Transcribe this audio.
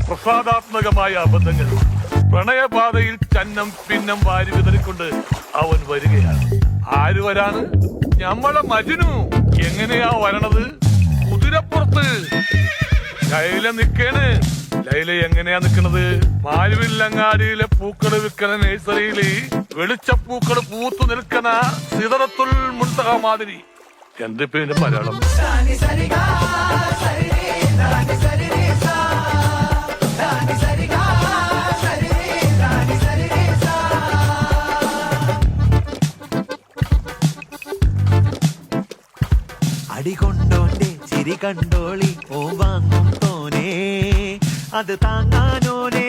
പ്രസാദാത്മകമായ അബദ്ധങ്ങൾ. പ്രണയപാതയിൽ ചന്നം പിന്നം വാരി വിതറിക്കൊണ്ട് അവൻ വരികയാണ്. ആര് വരാണ്? ഞമ്മളെ മജ്നു. എങ്ങനെയാ വരണത്? കുതിരപ്പുറത്ത്. ലൈല നിക്കേണ്. ലൈല എങ്ങനെയാ നിക്കണത്? മാരുവില്ലങ്ങാടിയിലെ പൂക്കള് വിൽക്കണ നഴ്സറിയില് വെളിച്ചപ്പൂക്കള് പൂത്തു നിൽക്കണ സിദറത്തുൽ മുൻതഹ മാതിരി. എന്ത് പേര് മലയാളം? അടികൊണ്ടോന്റെ ചിരി കണ്ടോളി ഓ വാങ്ങും തോനേ അത് താങ്ങാനോനേ